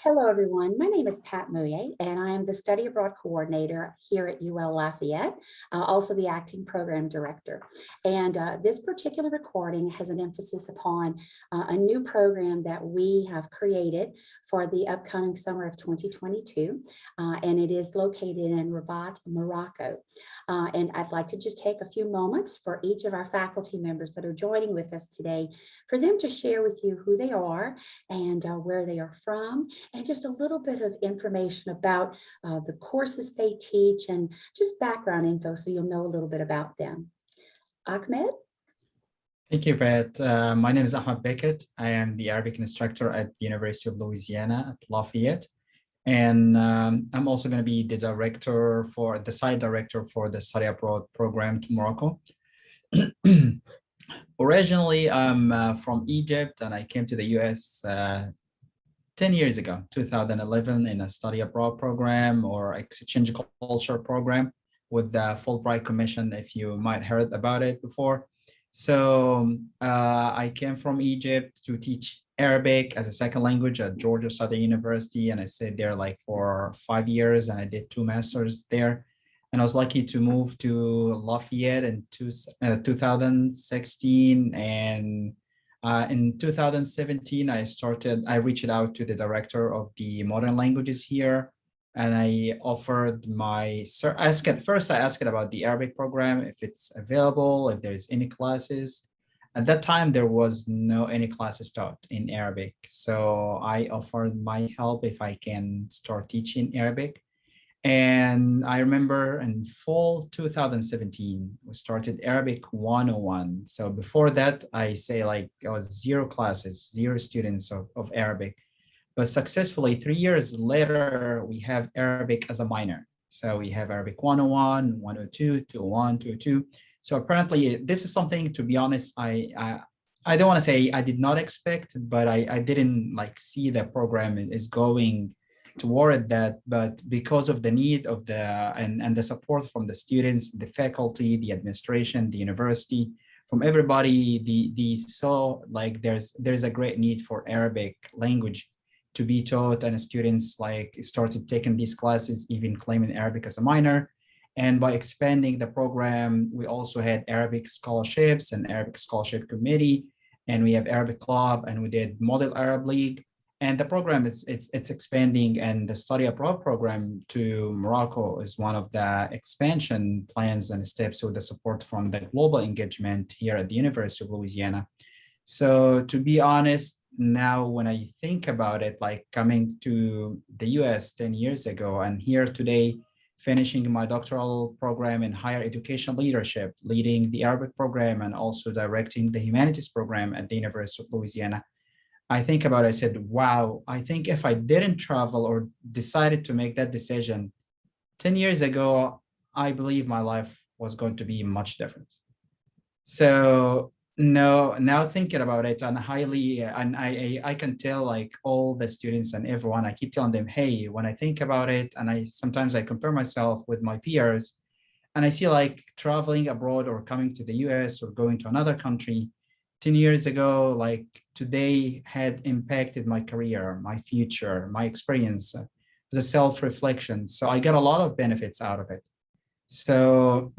Hello, everyone. My name is Pat Mouye, and I am the Study Abroad Coordinator here at UL Lafayette, also the Acting Program Director. And this particular recording has an emphasis upon a new program that we have created for the upcoming summer of 2022, and it is located in Rabat, Morocco. And I'd like to just take a few moments for each of our faculty members that are joining with us today for them to share with you who they are and where they are from, and just a little bit of information about the courses they teach and just background info so you'll know a little bit about them. Ahmed? Thank you, Pat. My name is Ahmed Beckett. I am the Arabic instructor at the University of Louisiana at Lafayette. And I'm also going to be the site director for the study abroad program to Morocco. Originally, I'm from Egypt, and I came to the US 10 years ago, 2011, in a study abroad program or exchange culture program with the Fulbright Commission, if you might heard about it before. So I came from Egypt to teach Arabic as a second language at Georgia Southern University, and I stayed there like for 5 years, and I did 2 masters there. And I was lucky to move to Lafayette in 2016, and in 2017, I reached out to the director of the modern languages here, and I offered I asked about the Arabic program, if it's available, if there's any classes. At that time, there was no any classes taught in Arabic. So I offered my help if I can start teaching Arabic. And I remember in fall 2017, we started Arabic 101. So before that, I say like it was 0 classes, 0 students of Arabic. But successfully, 3 years later, we have Arabic as a minor. So we have Arabic 101, 102, 201, 202. So apparently, this is something, to be honest, I don't want to say I did not expect, but I didn't like see the program is going toward that. But because of the need of and the support from the students, the faculty, the administration, the university, from everybody, the saw like there's a great need for Arabic language to be taught, and students like started taking these classes, even claiming Arabic as a minor. And by expanding the program, we also had Arabic scholarships and Arabic scholarship committee, and we have Arabic club, and we did Model Arab League. And the program it's expanding, and the study abroad program to Morocco is one of the expansion plans and steps with the support from the global engagement here at the University of Louisiana. So to be honest, now when I think about it, like coming to the US 10 years ago and here today, finishing my doctoral program in higher education leadership, leading the Arabic program and also directing the humanities program at the University of Louisiana, I think about it, I said, wow, I think if I didn't travel or decided to make that decision 10 years ago, I believe my life was going to be much different. So no, now thinking about it, and I can tell like all the students and everyone, I keep telling them, hey, when I think about it, and sometimes I compare myself with my peers, and I see like traveling abroad or coming to the US or going to another country 10 years ago, like today had impacted my career, my future, my experience as a self-reflection. So I got a lot of benefits out of it. So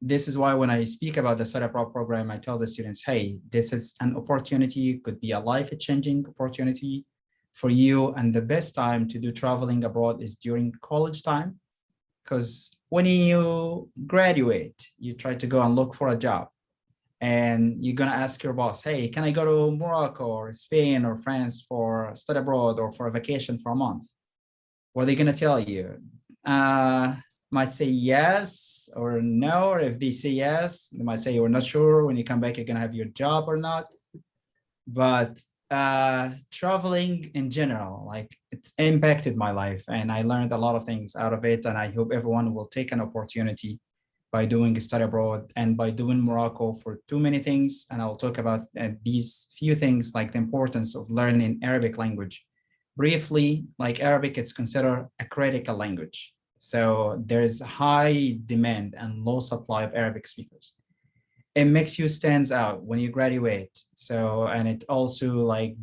this is why when I speak about the study abroad program, I tell the students, hey, this is an opportunity, could be a life-changing opportunity for you. And the best time to do traveling abroad is during college time, because when you graduate, you try to go and look for a job. And you're going to ask your boss, hey, can I go to Morocco or Spain or France for study abroad or for a vacation for a month? What are they going to tell you? Might say yes or no, or if they say yes, they might say, we're not sure when you come back, you're going to have your job or not. But traveling in general, like it's impacted my life, and I learned a lot of things out of it. And I hope everyone will take an opportunity by doing a study abroad and by doing Morocco for too many things. And I'll talk about these few things, like the importance of learning Arabic language. Briefly, like Arabic, it's considered a critical language. So there's high demand and low supply of Arabic speakers. it makes you stands out when you graduate. So, and it also like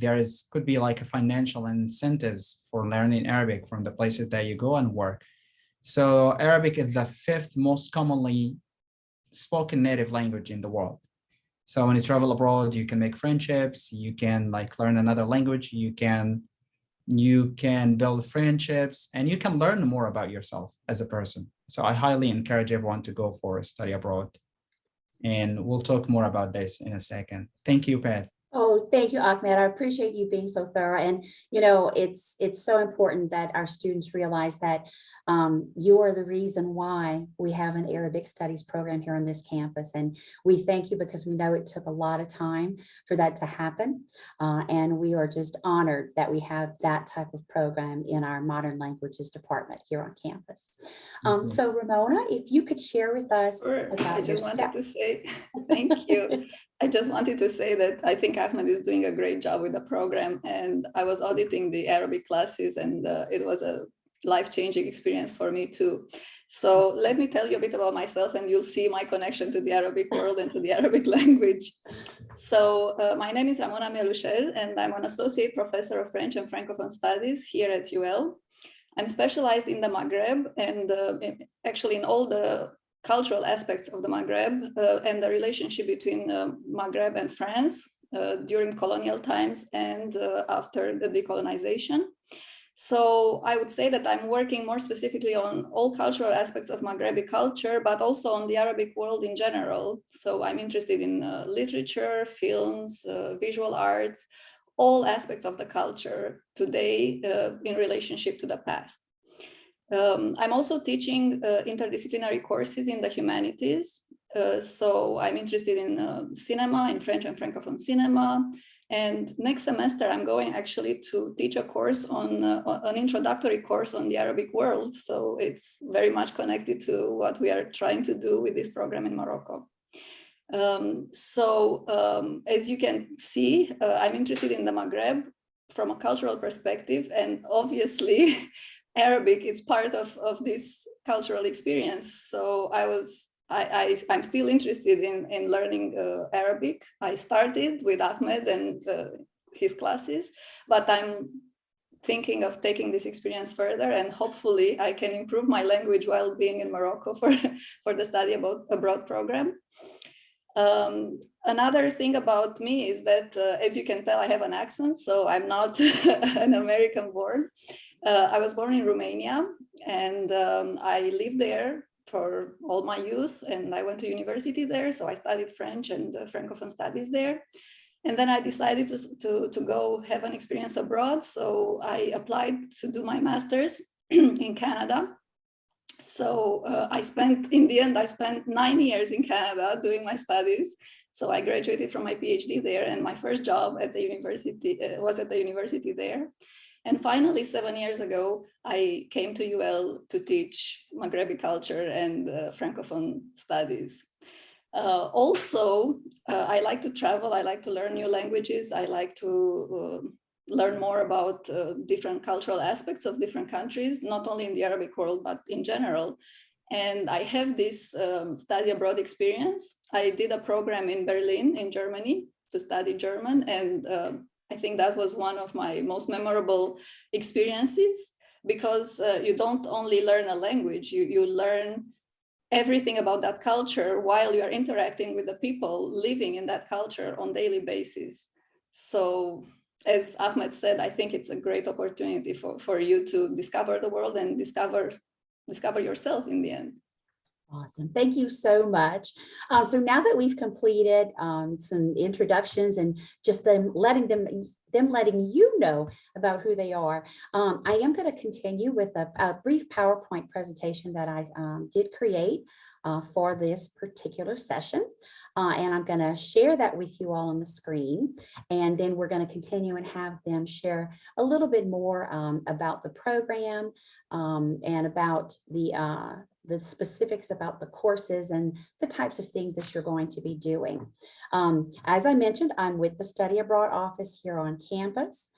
could be like a financial incentives for learning Arabic from the places that you go and work. So Arabic is the fifth most commonly spoken native language in the world. So when you travel abroad, you can make friendships, you can like learn another language, you can build friendships, and you can learn more about yourself as a person. So I highly encourage everyone to go for a study abroad. And we'll talk more about this in a second. Thank you, Pat. Oh, thank you, Ahmed. I appreciate you being so thorough. And, it's so important that our students realize that you are the reason why we have an Arabic studies program here on this campus. And we thank you because we know it took a lot of time for that to happen. And we are just honored that we have that type of program in our modern languages department here on campus. So Ramona, if you could share with us Sure. about I just wanted yourself. to say thank you. I just wanted to say that I think Ahmed is doing a great job with the program, and I was auditing the Arabic classes, and it was a life-changing experience for me too. So let me tell you a bit about myself, and you'll see my connection to the Arabic world and to the Arabic language. So my name is Ramona Melushel, and I'm an associate professor of French and Francophone studies here at UL. I'm specialized in the Maghreb and actually in all the cultural aspects of the Maghreb and the relationship between Maghreb and France during colonial times and after the decolonization. So I would say that I'm working more specifically on all cultural aspects of Maghrebi culture, but also on the Arabic world in general. So I'm interested in literature, films, visual arts, all aspects of the culture today in relationship to the past. I'm also teaching interdisciplinary courses in the humanities. So I'm interested in cinema, in French and Francophone cinema. And next semester, I'm going actually to teach a course on an introductory course on the Arabic world. So it's very much connected to what we are trying to do with this program in Morocco. As you can see, I'm interested in the Maghreb from a cultural perspective, and obviously Arabic is part of this cultural experience. So I'm still interested in learning Arabic. I started with Ahmed and his classes, but I'm thinking of taking this experience further, and hopefully I can improve my language while being in Morocco for the study abroad program. Another thing about me is that, as you can tell, I have an accent, so I'm not an American born. I was born in Romania, and I lived there for all my youth, and I went to university there, so I studied French and Francophone studies there. And then I decided to go have an experience abroad, so I applied to do my master's in Canada. So in the end, I spent 9 years in Canada doing my studies. So I graduated from my PhD there, and my first job at the university was at the university there. And finally, 7 years ago, I came to UL to teach Maghrebi culture and Francophone studies. I like to travel. I like to learn new languages. I like to learn more about different cultural aspects of different countries, not only in the Arabic world, but in general. And I have this study abroad experience. I did a program in Berlin, in Germany, to study German. And I think that was one of my most memorable experiences, because you don't only learn a language, you learn everything about that culture while you are interacting with the people living in that culture on a daily basis. So as Ahmed said, I think it's a great opportunity for you to discover the world and discover yourself in the end. Awesome. Thank you so much. So now that we've completed some introductions and just them letting you know about who they are, I am going to continue with a brief PowerPoint presentation that I did create for this particular session. And I'm going to share that with you all on the screen. And then we're going to continue and have them share a little bit more about the program and about the specifics about the courses and the types of things that you're going to be doing. As I mentioned, I'm with the Study Abroad office here on campus.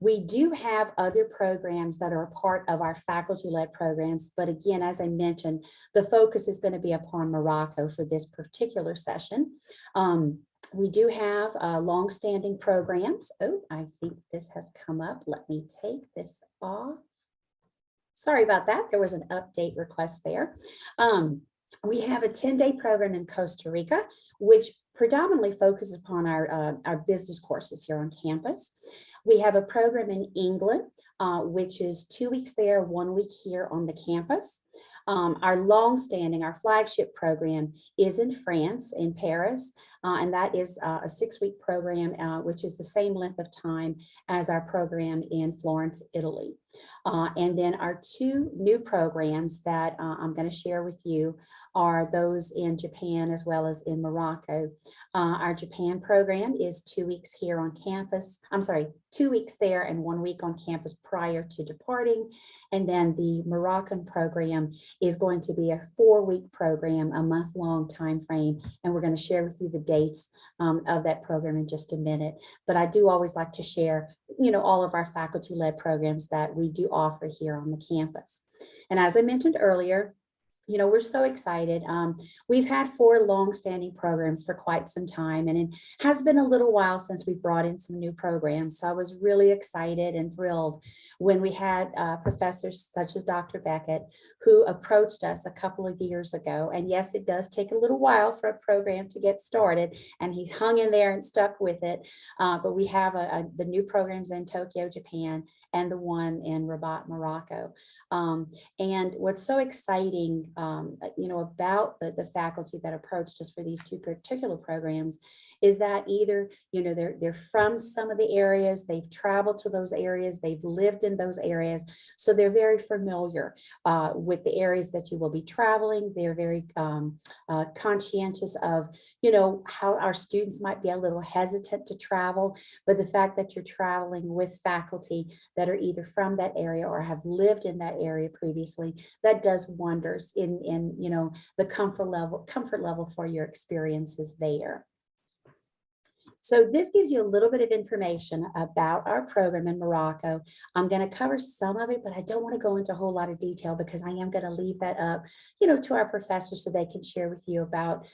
We do have other programs that are a part of our faculty-led programs, but again, as I mentioned, the focus is going to be upon Morocco for this particular session. We do have long-standing programs. Oh, I think this has come up. Let me take this off. Sorry about that. There was an update request there. We have a 10-day program in Costa Rica, which predominantly focuses upon our business courses here on campus. We have a program in England, which is 2 weeks there, 1 week here on the campus. Our longstanding, our flagship program is in France, in Paris, and that is a 6-week program, which is the same length of time as our program in Florence, Italy. And then our 2 new programs that I'm going to share with you are those in Japan as well as in Morocco. Our Japan program is 2 weeks here on campus. I'm sorry, 2 weeks there and 1 week on campus prior to departing. And then the Moroccan program is going to be a 4-week program, a month-long time frame. And we're going to share with you the dates of that program in just a minute. But I do always like to share, all of our faculty-led programs that we do offer here on the campus. And as I mentioned earlier, we're so excited. We've had 4 long-standing programs for quite some time, and it has been a little while since we brought in some new programs. So I was really excited and thrilled when we had professors such as Dr. Beckett, who approached us a couple of years ago. And yes, it does take a little while for a program to get started, and he hung in there and stuck with it. But we have the new programs in Tokyo, Japan, and the one in Rabat, Morocco. And what's so exciting, about the faculty that approached us for these 2 particular programs is that either, they're from some of the areas, they've traveled to those areas, they've lived in those areas. So they're very familiar with the areas that you will be traveling. They're very conscientious of, how our students might be a little hesitant to travel, but the fact that you're traveling with faculty that are either from that area or have lived in that area previously, that does wonders in the comfort level for your experiences there. So this gives you a little bit of information about our program in Morocco. I'm going to cover some of it, but I don't want to go into a whole lot of detail because I am going to leave that up, to our professors so they can share with you about,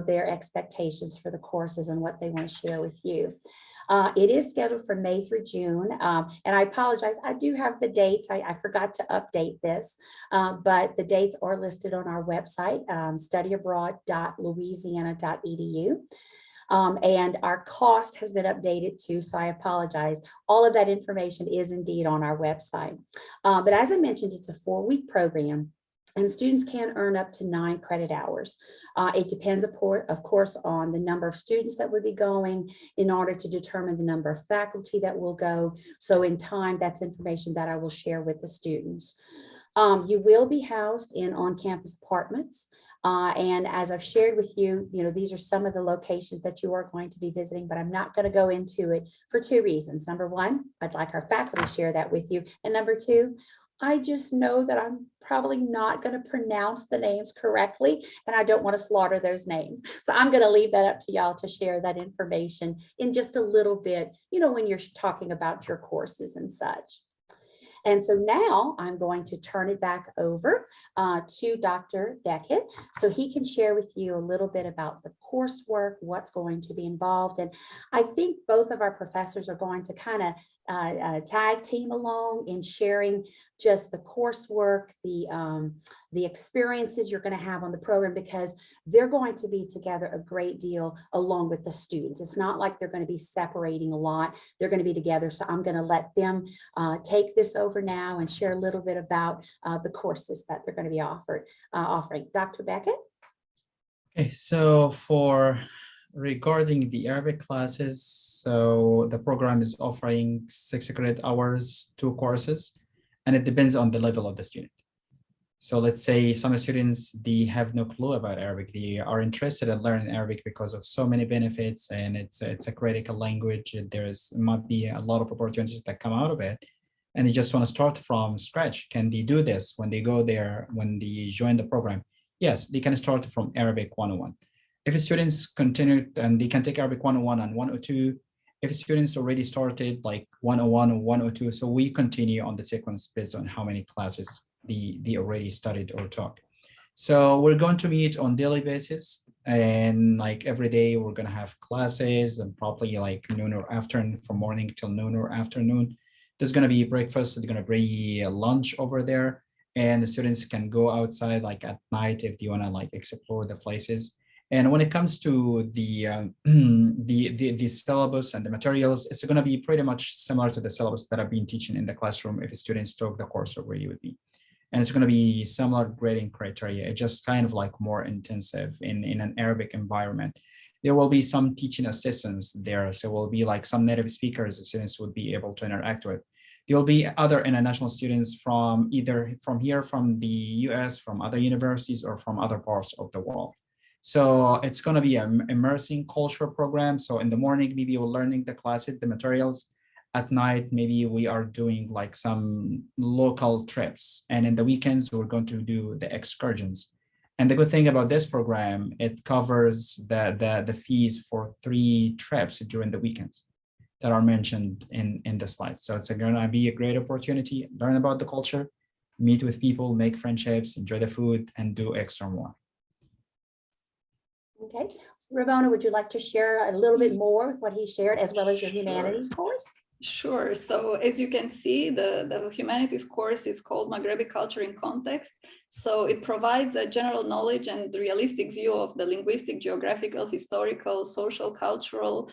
their expectations for the courses and what they want to share with you. It is scheduled for May through June, and I apologize. I do have the dates. I forgot to update this, but the dates are listed on our website, studyabroad.louisiana.edu. And our cost has been updated too, so I apologize. All of that information is indeed on our website. But as I mentioned, it's a 4-week program, and students can earn up to 9 credit hours. It depends, of course, on the number of students that would be going in order to determine the number of faculty that will go. So in time, that's information that I will share with the students. You will be housed in on-campus apartments. And as I've shared with you, these are some of the locations that you are going to be visiting, but I'm not going to go into it for 2 reasons. Number 1, I'd like our faculty to share that with you. And number 2, I just know that I'm probably not going to pronounce the names correctly, and I don't want to slaughter those names. So I'm going to leave that up to y'all to share that information in just a little bit, when you're talking about your courses and such. And so now I'm going to turn it back over to Dr. Beckett so he can share with you a little bit about the coursework, what's going to be involved. And I think both of our professors are going to kind of tag team along in sharing just the coursework, the experiences you're going to have on the program, because they're going to be together a great deal along with the students. It's not like they're going to be separating a lot. They're going to be together. So I'm going to let them take this over now and share a little bit about the courses that they're going to be offering. Dr. Beckett? Okay, so regarding the Arabic classes, so the program is offering 6 credit hours, 2 courses, and it depends on the level of the student. So let's say some students, they have no clue about Arabic. They are interested in learning Arabic because of so many benefits, and it's a critical language. Might be a lot of opportunities that come out of it, and they just want to start from scratch. Can they do this when they go there, when they join the program? Yes, they can start from Arabic 101. If students continue, and they can take Arabic 101 and 102, if students already started like 101 or 102, so we continue on the sequence based on how many classes they already studied or took. So we're going to meet on daily basis, and like every day we're going to have classes, and probably like noon or afternoon, from morning till noon or afternoon. There's going to be breakfast, they're going to bring lunch over there, and the students can go outside like at night if they want to like explore the places. And when it comes to the syllabus and the materials, it's going to be pretty much similar to the syllabus that I've been teaching in the classroom if students took the course already with me. And it's going to be similar grading criteria. It's just kind of like more intensive in an Arabic environment. There will be some teaching assistants there. So will be like some native speakers the students would be able to interact with. There will be other international students from either from here, from the US, from other universities, or from other parts of the world. So it's going to be an immersing culture program. So in the morning, maybe we're learning the classes, the materials. At night, maybe we are doing like some local trips. And in the weekends, we're going to do the excursions. And the good thing about this program, it covers the fees for 3 trips during the weekends that are mentioned in the slides. So it's going to be a great opportunity, learn about the culture, meet with people, make friendships, enjoy the food, and do extra more. Okay, Ravona, would you like to share a little bit more with what he shared, as well as your humanities course? Sure. So as you can see, the humanities course is called Maghrebi Culture in Context. So it provides a general knowledge and realistic view of the linguistic, geographical, historical, social, cultural,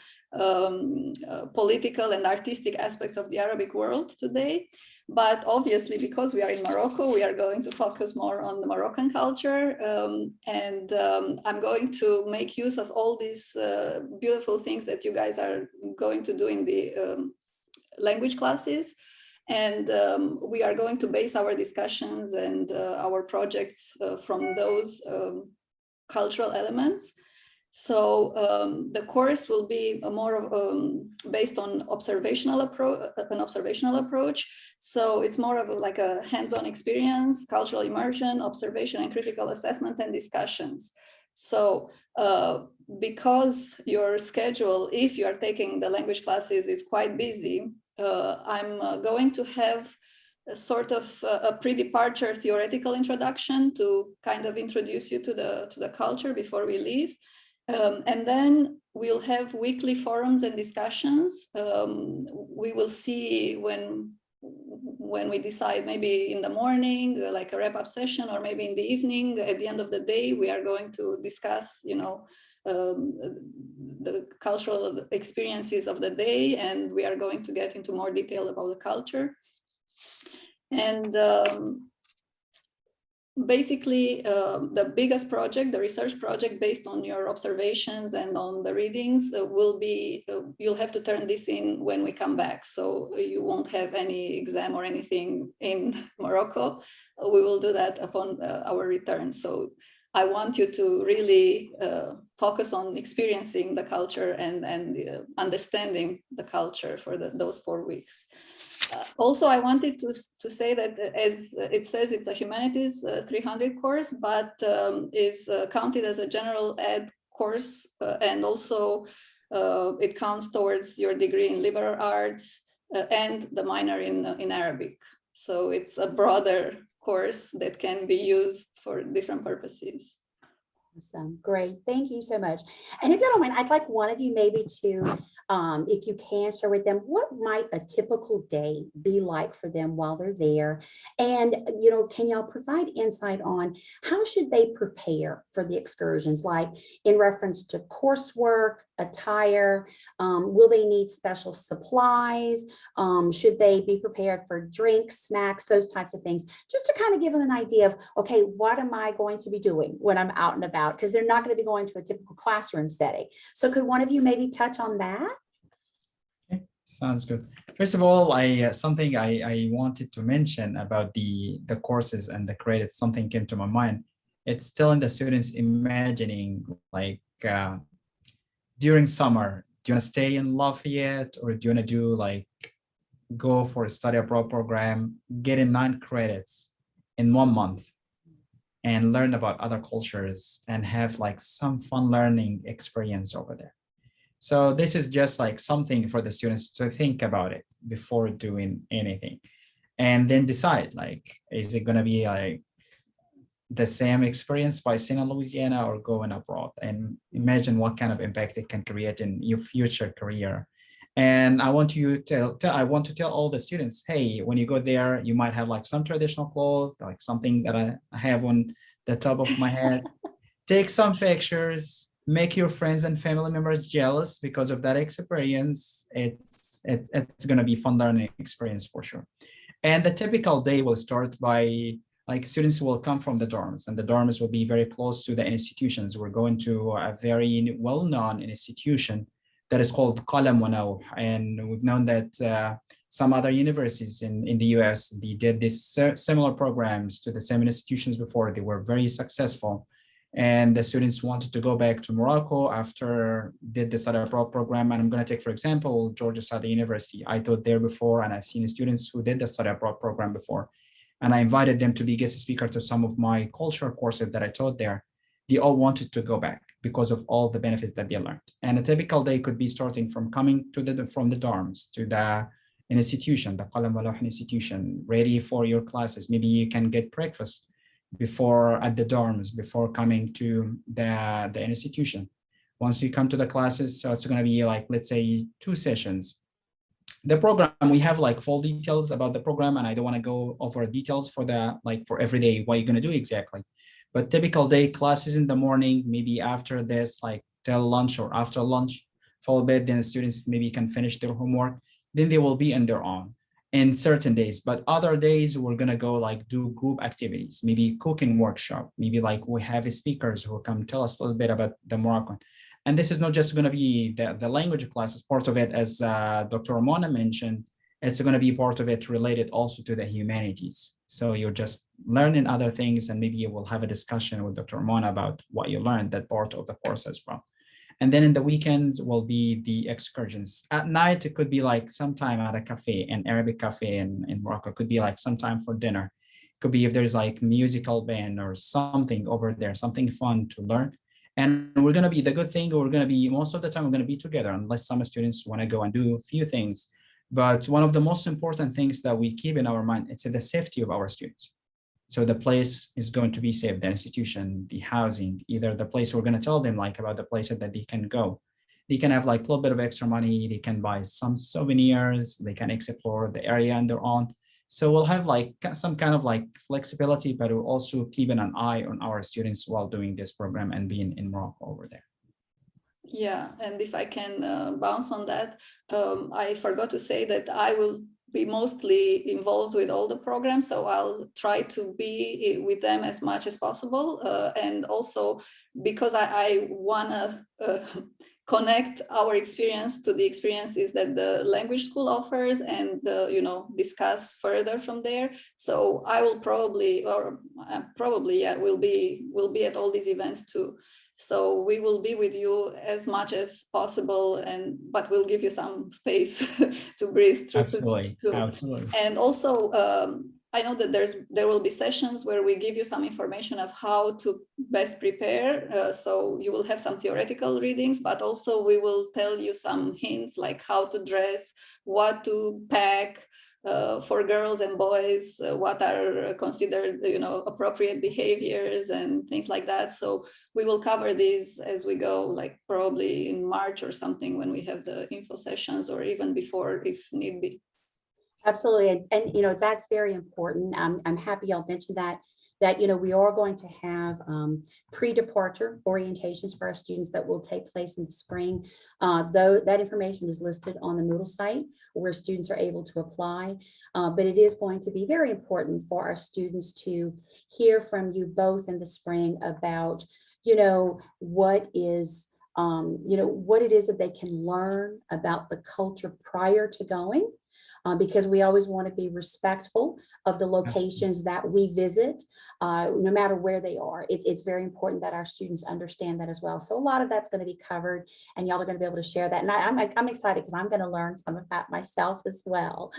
political, and artistic aspects of the Arabic world today. But obviously, because we are in Morocco, we are going to focus more on the Moroccan culture. I'm going to make use of all these beautiful things that you guys are going to do in the language classes. And we are going to base our discussions and our projects from those cultural elements. So the course will be more of, based on an observational approach. So it's more of like a hands-on experience, cultural immersion, observation, and critical assessment and discussions. So because your schedule, if you are taking the language classes, is quite busy, I'm going to have a sort of a pre-departure theoretical introduction to kind of introduce you to the culture before we leave. And then we'll have weekly forums and discussions. We will see when we decide, maybe in the morning, like a wrap-up session, or maybe in the evening, at the end of the day, we are going to discuss, the cultural experiences of the day, and we are going to get into more detail about the culture. And basically, the biggest project, the research project based on your observations and on the readings will be, you'll have to turn this in when we come back. So you won't have any exam or anything in Morocco. We will do that upon our return. So I want you to really focus on experiencing the culture and understanding the culture for those 4 weeks. Also, I wanted to say that, as it says, it's a humanities 300 course, but is counted as a general ed course, and also it counts towards your degree in liberal arts and the minor in Arabic. So it's a broader course that can be used for different purposes. Awesome, great, thank you so much. And if you don't mind, I'd like one of you maybe to, if you can, share with them what might a typical day be like for them while they're there. And, can y'all provide insight on how should they prepare for the excursions, like in reference to coursework, attire, will they need special supplies? Should they be prepared for drinks, snacks, those types of things, just to kind of give them an idea of, okay, what am I going to be doing when I'm out and about? Because they're not going to be going to a typical classroom setting. So could one of you maybe touch on that? Okay, sounds good. First of all, something I wanted to mention about the courses and the credits, something came to my mind. It's telling the students imagining like during summer, do you want to stay in Lafayette, or do you want to do like go for a study abroad program, get in 9 credits in 1 month and learn about other cultures and have like some fun learning experience over there. So this is just like something for the students to think about it before doing anything, and then decide like, is it going to be like the same experience by staying in Louisiana or going abroad, and imagine what kind of impact it can create in your future career. And I want you to I want to tell all the students, hey, when you go there, you might have like some traditional clothes, like something that I have on the top of my head. Take some pictures, make your friends and family members jealous because of that experience. It's going to be fun learning experience for sure. And the typical day will start by like students will come from the dorms, and the dorms will be very close to the institutions. We're going to a very well-known institution that is called Qalam wa Nawh. And we've known that some other universities in the US, they did these similar programs to the same institutions before. They were very successful. And the students wanted to go back to Morocco after did the study abroad program. And I'm going to take, for example, Georgia Southern University. I taught there before, and I've seen students who did the study abroad program before. And I invited them to be guest speaker to some of my culture courses that I taught there. They all wanted to go back because of all the benefits that they learned. And a typical day could be starting from coming to from the dorms to the institution, the Qalam wa Lawh institution, ready for your classes. Maybe you can get breakfast before at the dorms before coming to the institution. Once you come to the classes, so it's going to be like, let's say 2 sessions. The program, we have like full details about the program, and I don't want to go over details for the like for every day what you're going to do exactly. But typical day, classes in the morning, maybe after this, like till lunch or after lunch, followed by then students maybe can finish their homework. Then they will be on their own in certain days. But other days we're gonna go like do group activities, maybe cooking workshop, maybe like we have speakers who come tell us a little bit about the Moroccan. And this is not just going to be the language class as part of it, as Dr. Ramona mentioned. It's going to be part of it related also to the humanities. So you're just learning other things, and maybe you will have a discussion with Dr. Ramona about what you learned, that part of the course as well. And then in the weekends will be the excursions. At night, it could be like sometime at a cafe, an Arabic cafe in Morocco. It could be like sometime for dinner. It could be if there's like musical band or something over there, something fun to learn. And we're going to be, the good thing, we're going to be, most of the time, we're going to be together, unless some students want to go and do a few things. But one of the most important things that we keep in our mind, it's the safety of our students. So the place is going to be safe, the institution, the housing, either the place we're going to tell them like about the places that they can go. They can have like a little bit of extra money. They can buy some souvenirs. They can explore the area on their own. So we'll have like some kind of like flexibility, but we'll also keep an eye on our students while doing this program and being in Morocco over there. Yeah, and if I can bounce on that, I forgot to say that I will be mostly involved with all the programs, so I'll try to be with them as much as possible. And also because I want to connect our experience to the experiences that the language school offers, and you know, discuss further from there. So I will probably, or probably, yeah, will be at all these events too. So we will be with you as much as possible, but we'll give you some space to breathe through. Absolutely. Absolutely. And also, I know that there will be sessions where we give you some information of how to best prepare. So you will have some theoretical readings, but also we will tell you some hints like how to dress, what to pack, for girls and boys, what are considered, you know, appropriate behaviors and things like that. So we will cover these as we go, like probably in March or something when we have the info sessions, or even before if need be. Absolutely. And you know, that's very important. I'm happy y'all mentioned that, you know, we are going to have pre-departure orientations for our students that will take place in the spring. Though that information is listed on the Moodle site where students are able to apply. But it is going to be very important for our students to hear from you both in the spring about, you know, what is, you know, what it is that they can learn about the culture prior to going. Because we always want to be respectful of the locations that we visit, no matter where they are. It's very important that our students understand that as well. So a lot of that's going to be covered, and y'all are going to be able to share that. And I'm excited because I'm going to learn some of that myself as well.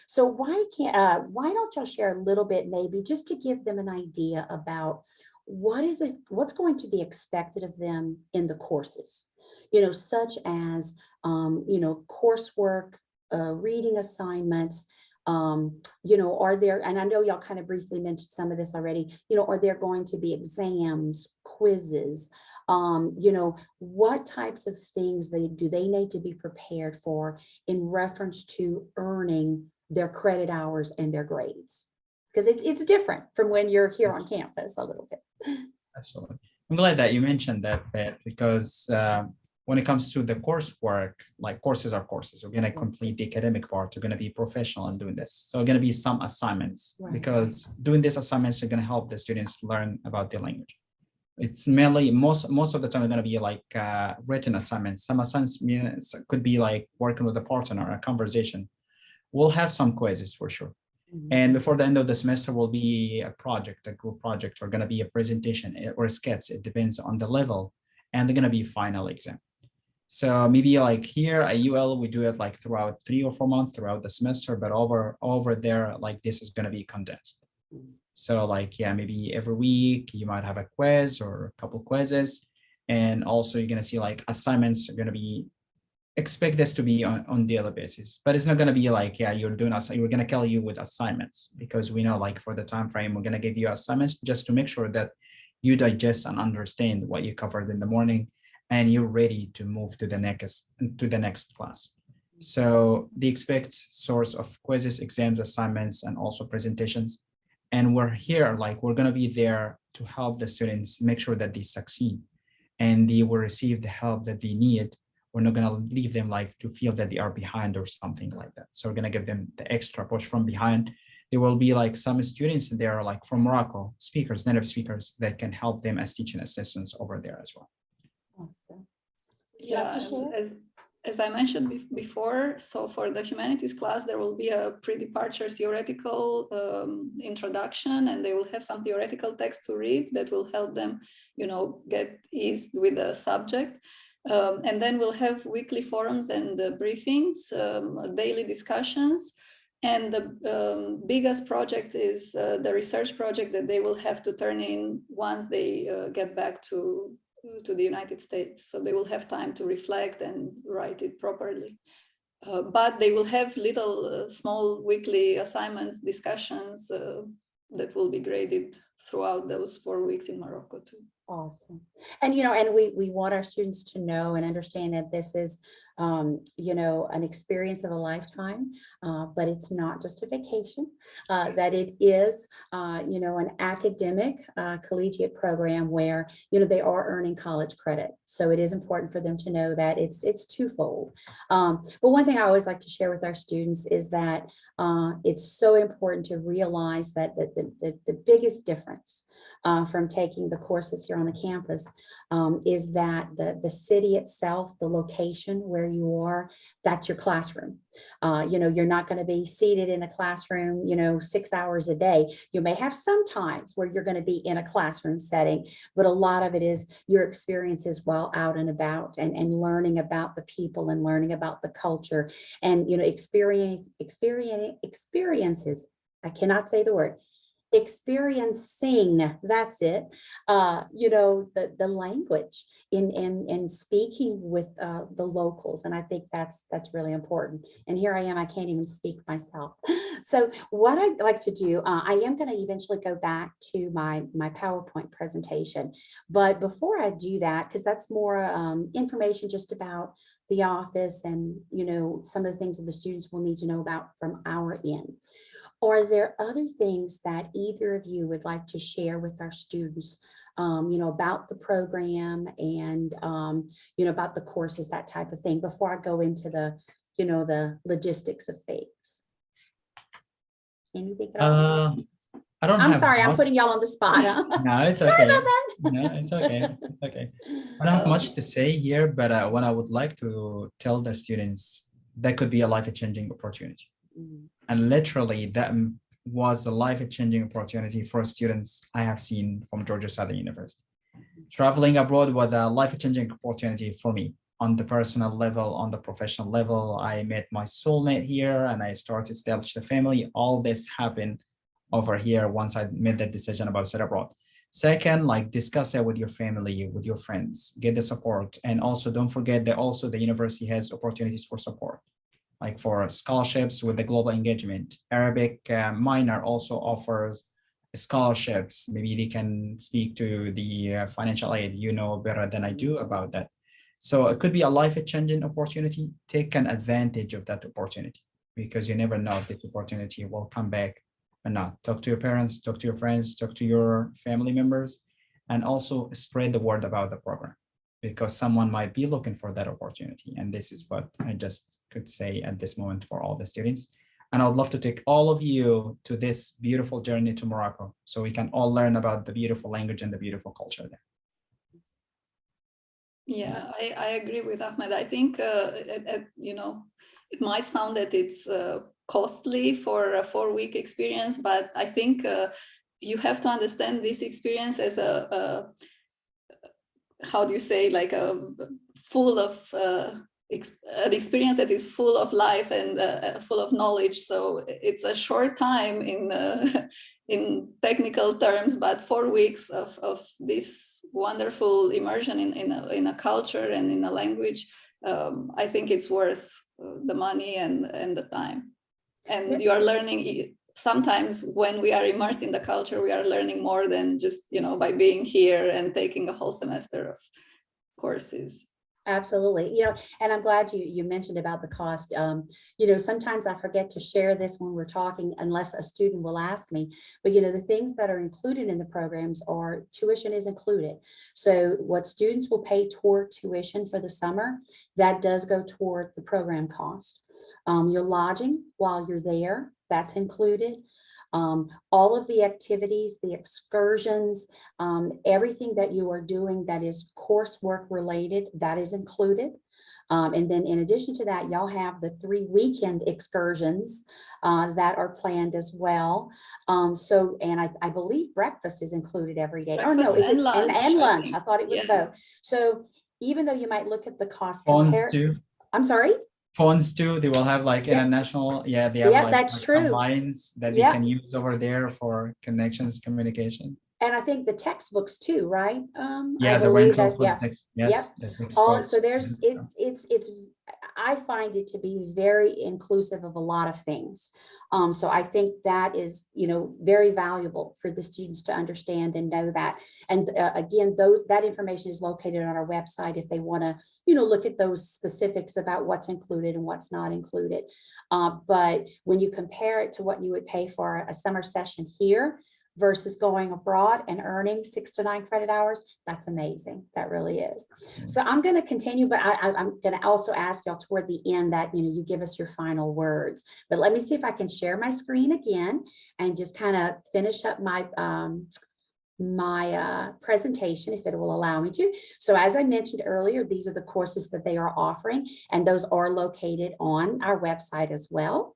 So why don't y'all share a little bit, maybe just to give them an idea about what's going to be expected of them in the courses, such as, coursework, reading assignments, are there, and I know y'all kind of briefly mentioned some of this already, are there going to be exams, quizzes, what types of things do they need to be prepared for in reference to earning their credit hours and their grades? Because it's different from when you're here on campus a little bit. Absolutely. I'm glad that you mentioned that bit, because when it comes to the coursework, like courses are courses. We're going to complete the academic part. We're going to be professional in doing this. So going to be some assignments, because doing these assignments are going to help the students learn about the language. It's mainly most of the time they're going to be like written assignments. Some assignments could be like working with a partner, a conversation. We'll have some quizzes for sure. And before the end of the semester will be a project, a group project, or going to be a presentation or a sketch. It depends on the level, and they're going to be final exam. So maybe like here at UL, we do it like throughout 3 or 4 months throughout the semester, but over there, like this is going to be condensed. So like, yeah, maybe every week you might have a quiz or a couple quizzes. And also you're going to see like assignments are going to be, expect this to be on daily basis, but it's not going to be like, yeah, you're doing us, we're going to kill you with assignments, because we know like for the time frame, we're going to give you assignments just to make sure that you digest and understand what you covered in the morning, and you're ready to move to the next class. So the expect source of quizzes, exams, assignments, and also presentations. And we're here, like we're going to be there to help the students make sure that they succeed and they will receive the help that they need. We're not going to leave them like to feel that they are behind or something like that. So we're going to give them the extra push from behind. There will be like some students that are like from Morocco, speakers, native speakers, that can help them as teaching assistants over there as well. Awesome. Yeah, as I mentioned before, so for the humanities class, there will be a pre-departure theoretical introduction, and they will have some theoretical text to read that will help them, get eased with the subject. And then we'll have weekly forums and briefings, daily discussions. And the biggest project is the research project that they will have to turn in once they get back to the United States. So they will have time to reflect and write it properly. But they will have little small weekly assignments, discussions that will be graded throughout those 4 weeks in Morocco too. Awesome. And, and we want our students to know and understand that this is, an experience of a lifetime, but it's not just a vacation, that it is, an academic collegiate program where, they are earning college credit. So it is important for them to know that it's twofold. But one thing I always like to share with our students is that it's so important to realize that the biggest difference from taking the courses here on the campus is that the city itself, the location where you are, that's your classroom. You're not going to be seated in a classroom, 6 hours a day. You may have some times where you're going to be in a classroom setting, but a lot of it is your experiences while out and about and learning about the people and learning about the culture and, experiences. I cannot say the word. Experiencing, that's it, the language in speaking with the locals. And I think that's really important. And here I am, I can't even speak myself. So what I'd like to do, I am going to eventually go back to my PowerPoint presentation. But before I do that, because that's more information just about the office and, some of the things that the students will need to know about from our end. Are there other things that either of you would like to share with our students, about the program and, about the courses, that type of thing, before I go into the, the logistics of things? Anything at all? I'm sorry, I'm putting y'all on the spot. Huh? No, it's sorry okay. about that. No, it's okay. It's okay. I don't have much to say here, but what I would like to tell the students, that could be a life-changing opportunity. And literally that was a life-changing opportunity for students I have seen from Georgia Southern University. Traveling abroad was a life-changing opportunity for me on the personal level, on the professional level. I met my soulmate here and I started to establish the family. All this happened over here once I made that decision about study abroad. Second, like discuss it with your family, with your friends, get the support. And also don't forget that also the university has opportunities for support, like for scholarships with the global engagement. Arabic minor also offers scholarships. Maybe they can speak to the financial aid, you know better than I do about that. So it could be a life-changing opportunity. Take an advantage of that opportunity because you never know if this opportunity will come back or not. Talk to your parents, talk to your friends, talk to your family members, and also spread the word about the program because someone might be looking for that opportunity. And this is what I just could say at this moment for all the students. And I would love to take all of you to this beautiful journey to Morocco so we can all learn about the beautiful language and the beautiful culture there. Yeah, I agree with Ahmed. I think, you know, it might sound that it's costly for a 4-week experience, but I think you have to understand this experience as how do you say, like a full of an experience that is full of life and full of knowledge. So it's a short time in in technical terms, but 4 weeks of this wonderful immersion in a culture and in a language. I think it's worth the money and the time. And you are learning. Sometimes when we are immersed in the culture, we are learning more than just, you know, by being here and taking a whole semester of courses. Absolutely. You know, and I'm glad you mentioned about the cost. You know, sometimes I forget to share this when we're talking, unless a student will ask me, but you know, the things that are included in the programs are tuition is included. So what students will pay toward tuition for the summer, that does go toward the program cost. Your lodging while you're there, that's included. All of the activities, the excursions, everything that you are doing that is coursework related, that is included. And then in addition to that, y'all have the 3 weekend excursions that are planned as well. So, and I believe breakfast is included every day. Or no, is it lunch, and lunch? I thought it was both. So even though you might look at the cost compared, I'm sorry? Phones too, they will have like international, they have like that's true. lines that they can use over there for connections, communication. And I think the textbooks too, right? Yeah, I the believe rental that, yes, so there's it's I find it to be very inclusive of a lot of things. So I think that is, you know, very valuable for the students to understand and know that. And again, that information is located on our website if they want to, you know, look at those specifics about what's included and what's not included. But when you compare it to what you would pay for a summer session here versus going abroad and earning 6 to 9 credit hours, that's amazing. That really is. So I'm going to continue, but I'm going to also ask y'all toward the end that, you know, you give us your final words. But let me see if I can share my screen again and just kind of finish up my presentation, if it will allow me to. So as I mentioned earlier, these are the courses that they are offering, and those are located on our website as well.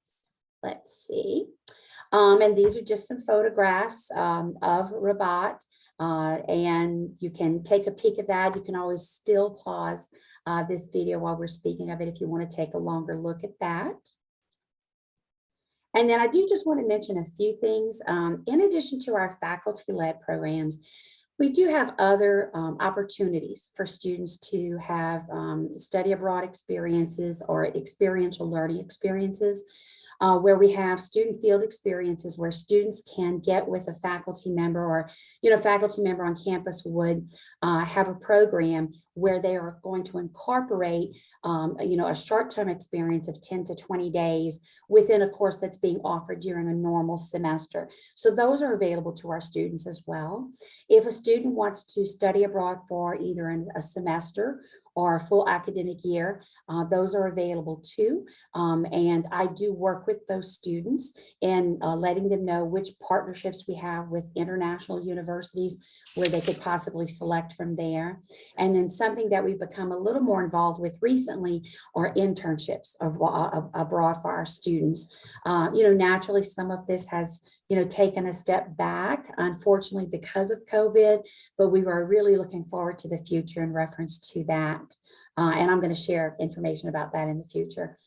Let's see. And these are just some photographs of Rabat, and you can take a peek at that. You can always still pause this video while we're speaking of it if you want to take a longer look at that. And then I do just want to mention a few things. In addition to our faculty-led programs, we do have other opportunities for students to have study abroad experiences or experiential learning experiences. Where we have student field experiences where students can get with a faculty member, or, you know, faculty member on campus would have a program where they are going to incorporate, you know, a short-term experience of 10 to 20 days within a course that's being offered during a normal semester. So those are available to our students as well. If a student wants to study abroad for either a semester or a full academic year, those are available too. And I do work with those students in letting them know which partnerships we have with international universities where they could possibly select from there. And then something that we've become a little more involved with recently are internships abroad for our students. You know, naturally, some of this has, you know, taken a step back, unfortunately, because of COVID, but we were really looking forward to the future in reference to that. And I'm going to share information about that in the future.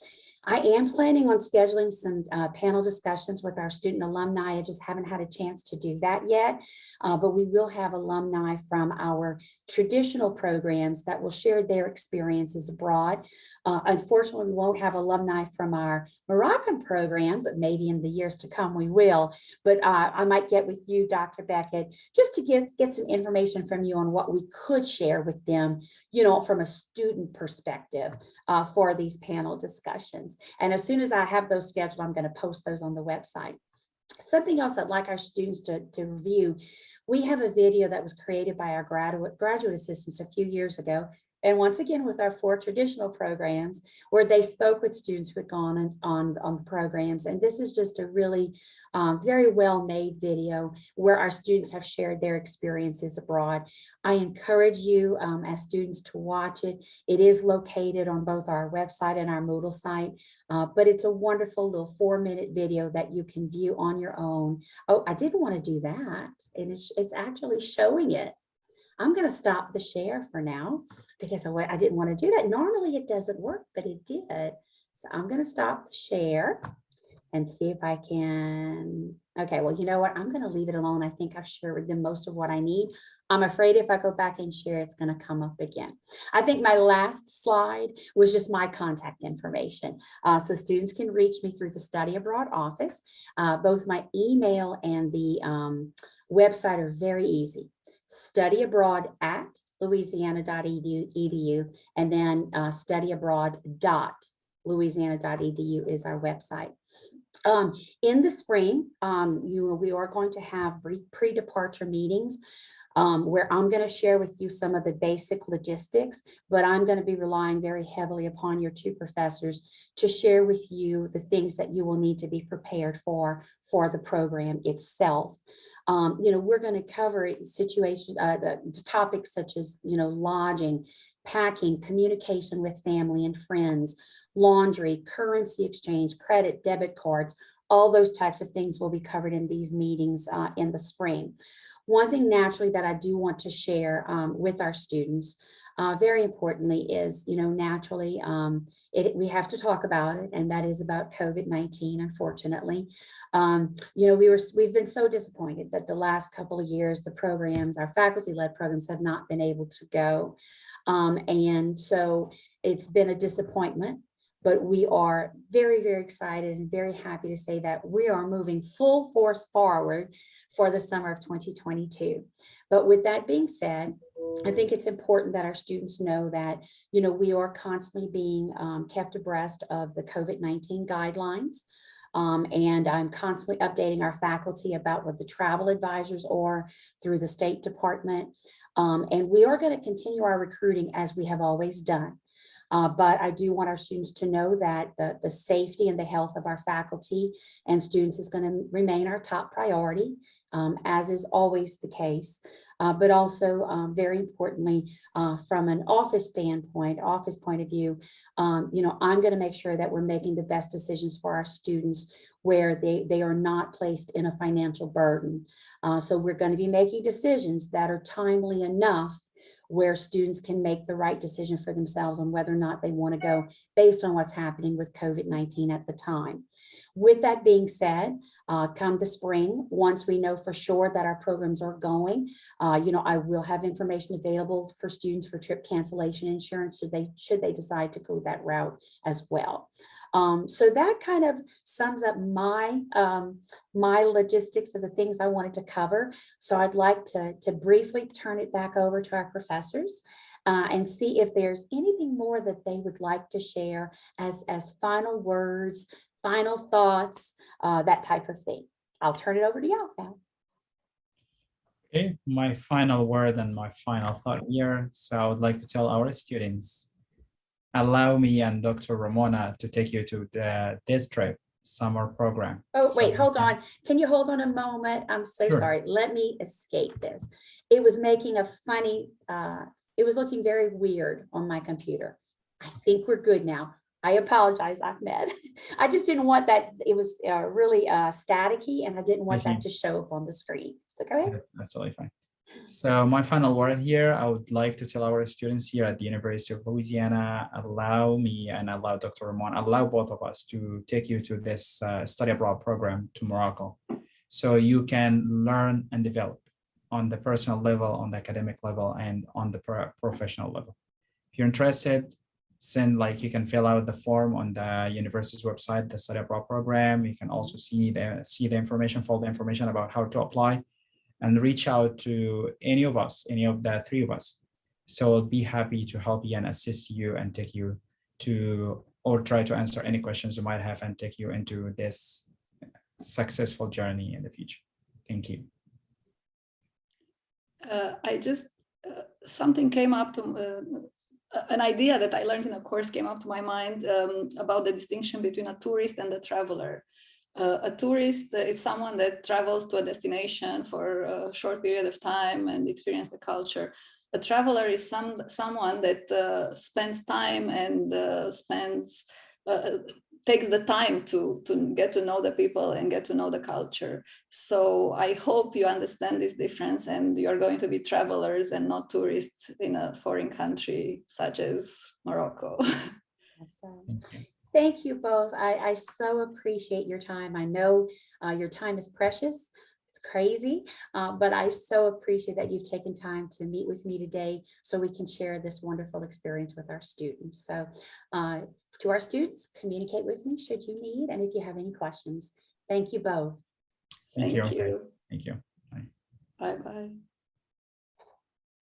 I am planning on scheduling some panel discussions with our student alumni. I just haven't had a chance to do that yet, but we will have alumni from our traditional programs that will share their experiences abroad. Unfortunately, we won't have alumni from our Moroccan program, but maybe in the years to come we will. But I might get with you, Dr. Beckett, just to get some information from you on what we could share with them, you know, from a student perspective for these panel discussions. And as soon as I have those scheduled, I'm going to post those on the website. Something else I'd like our students to review, we have a video that was created by our graduate assistants a few years ago. And once again, with our 4 traditional programs, where they spoke with students who had gone on the programs. And this is just a really very well-made video where our students have shared their experiences abroad. I encourage you as students to watch it. It is located on both our website and our Moodle site, but it's a wonderful little 4-minute video that you can view on your own. Oh, I didn't want to do that. And it's actually showing it. I'm going to stop the share for now because I didn't want to do that. Normally it doesn't work, but it did. So I'm going to stop the share and see if I can. Okay, well, you know what? I'm going to leave it alone. I think I've shared with them most of what I need. I'm afraid if I go back and share, it's going to come up again. I think my last slide was just my contact information. So students can reach me through the Study Abroad office. Both my email and the website are very easy. studyabroad@louisiana.edu, and then studyabroad.louisiana.edu is our website. In the spring, we are going to have pre-departure meetings where I'm going to share with you some of the basic logistics, but I'm going to be relying very heavily upon your 2 professors to share with you the things that you will need to be prepared for the program itself. We're going to cover the topics such as, lodging, packing, communication with family and friends, laundry, currency exchange, credit, debit cards. All those types of things will be covered in these meetings in the spring. One thing naturally that I do want to share with our students, very importantly, is, naturally, we have to talk about it, and that is about COVID-19, unfortunately. We've been so disappointed that the last couple of years, the programs, our faculty-led programs, have not been able to go. And so it's been a disappointment, but we are very, very excited and very happy to say that we are moving full force forward for the summer of 2022. But with that being said, I think it's important that our students know that, we are constantly being kept abreast of the COVID-19 guidelines. And I'm constantly updating our faculty about what the travel advisors are through the State Department. And we are going to continue our recruiting as we have always done. But I do want our students to know that the safety and the health of our faculty and students is going to remain our top priority, as is always the case. But also, very importantly, from an office point of view, I'm going to make sure that we're making the best decisions for our students where they are not placed in a financial burden. So we're going to be making decisions that are timely enough where students can make the right decision for themselves on whether or not they want to go based on what's happening with COVID-19 at the time. With that being said, come the spring, once we know for sure that our programs are going, I will have information available for students for trip cancellation insurance should they decide to go that route as well. So that kind of sums up my logistics of the things I wanted to cover. So I'd like to briefly turn it back over to our professors and see if there's anything more that they would like to share as final words, final thoughts, that type of thing. I'll turn it over to y'all now. Okay, my final word and my final thought here. So I would like to tell our students, allow me and Dr. Ramona to take you to this trip summer program. Oh, wait, hold on. Can you hold on a moment? I'm so Sure. sorry. Let me escape this. It was making a funny, it was looking very weird on my computer. I think we're good now. I apologize, Ahmed. I just didn't want that. It was really staticky, and I didn't want that to show up on the screen. So go ahead. That's totally fine. So my final word here, I would like to tell our students here at the University of Louisiana, allow me and allow Dr. Ramon, allow both of us to take you to this study abroad program to Morocco. So you can learn and develop on the personal level, on the academic level, and on the professional level. If you're interested, you can fill out the form on the university's website, the study abroad program. You can also see the information, follow the information about how to apply, and reach out to any of us, any of the three of us. So I'll be happy to help you and assist you and take you to, or try to answer any questions you might have and take you into this successful journey in the future. Thank you. Something came up to, an idea that I learned in a course came up to my mind about the distinction between a tourist and a traveler. A tourist is someone that travels to a destination for a short period of time and experience the culture. A traveler is someone that spends time and takes the time to get to know the people and get to know the culture. So I hope you understand this difference and you're going to be travelers and not tourists in a foreign country such as Morocco. Awesome. Thank you both. I so appreciate your time. I know your time is precious. It's crazy, but I so appreciate that you've taken time to meet with me today so we can share this wonderful experience with our students. So to our students, communicate with me should you need, and if you have any questions. Thank you both. Thank you. Thank you. Thank you. Bye-bye.